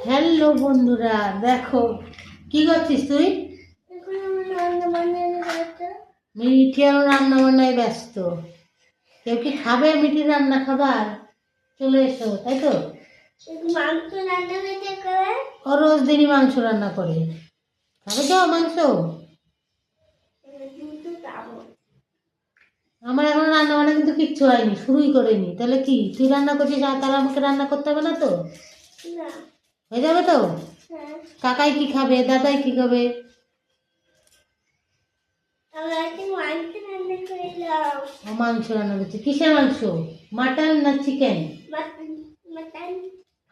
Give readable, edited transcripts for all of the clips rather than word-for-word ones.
Hello বন্ধুরা, দেখো কি করছিস তুই? মিঠি আর রান্না বান্নায় ব্যস্ত। কেউ কি খাবে মিঠির রান্না খাবার? চলে এসো, তাই তো? ও রোজ দিনই মাংস রান্না করে। খাবে তো মাংস? আমার এখন রান্না বান্না কিন্তু কিচ্ছু হয়নি, শুরুই করিনি। তাহলে কি তুই রান্না করছিস আর তাহলে আমাকে রান্না করতে হবে না তো? হয়ে যাবে তো? কাকাই কি খাবে, দাদাই কি খাবে? মাংস রান্না করছে। কিসের মাংস? মাটন না চিকেন?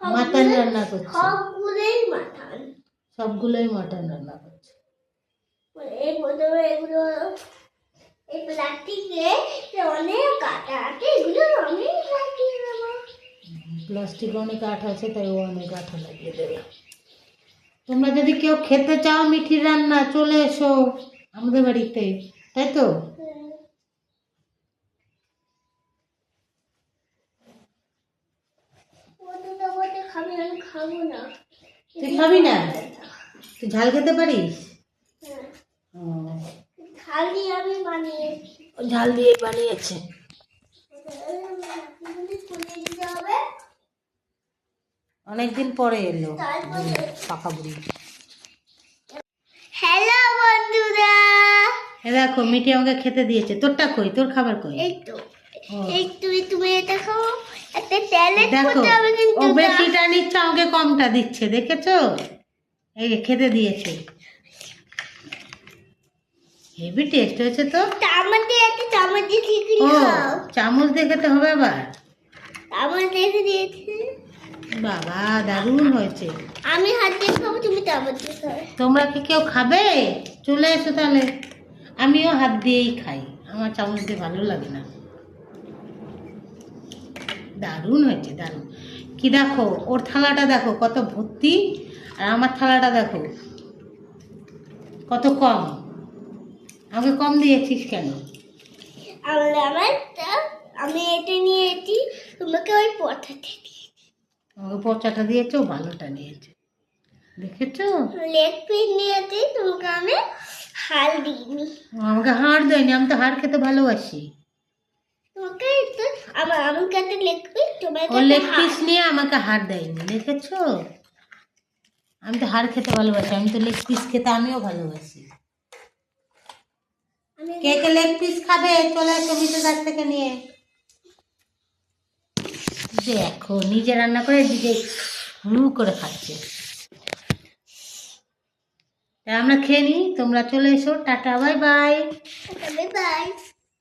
মাটন রান্না করছে। সবগুলোই মাটন রান্না করছে। প্লাস্টিকে অনেক আঠা আছে, তাই ও অনেক আঠা লাগিয়ে দেবে। তোমরা যদি কেউ খেতে চাও মিঠির রান্না, চলে এসো আমাদের বাড়িতে, তাই তো? তুই খাবি না? তুই ঝাল খেতে পারিস? ঝাল দিয়ে বানিয়েছে। অনেকদিন পরে এলো পাকা বুড়ি। হ্যালো বন্ধুরা, দেখো মিঠি আমাকে খেতে দিয়েছে। তোরটা কই? তোর খাবার কই? এই তুমি এটা খাও। একটা ট্যালেন্ট করতে হবে কিন্তু। ও বেশিটা নিচ্ছে, আমাকে কমটা দিচ্ছে, দেখেছো? এই খেতে দিয়েছে। হেভি টেস্ট হয়েছে তো। চামচ দিয়ে একটা চামচ দিয়ে খিচুড়ি খাও। চামচ দিয়ে খেতে হবে আবার? চামচ দিয়ে দিয়েছে। বাবা দারুণ হয়েছে। আমি হাত দিয়ে খাবো, তুমি চামচ দিয়ে খাও। তোমরা কি কেউ খাবে? চলে এসো তাহলে। আমিও হাত দিয়েই খাই, আমার চামচ দিয়ে ভালো লাগে না। দারুণ হয়েছে, দারুণ। কি দেখো, ওর থালাটা দেখো কত ভর্তি, আর আমার থালাটা দেখো কত কম। আমাকে কম দিয়েছিস কেন? আমি এটা নিয়েছি, তোমাকে ওই পচাটা দিয়েছি। আমাকে পচাটা দিয়েছো, ভালোটা নিয়েছে, দেখেছো? লেগ পিস নিয়েছি, তোমাকে আমি হাড় দিইনি। আমাকে হাড় দেয়নি, আমি তো হাড় খেতে ভালোবাসি। তোমাকে তো আমার কাছে লেগ পিস, তোমার ও লেগ পিস নিয়ে আমাকে হাড় দেয়নি, দেখেছো? আমি তো হাড় খেতে ভালোবাসি, আমি তো লেগ পিস খেতে আমিও ভালোবাসি। কে কে লেগ পিস খাবে চলে এসো মিঠের কাছ থেকে নিয়ে। দেখো নিজে রান্না করে দিকে হু করে খাচ্ছে। আমরা খেয়ে নিই, তোমরা চলে এসো। Tata, bye bye. Bye bye.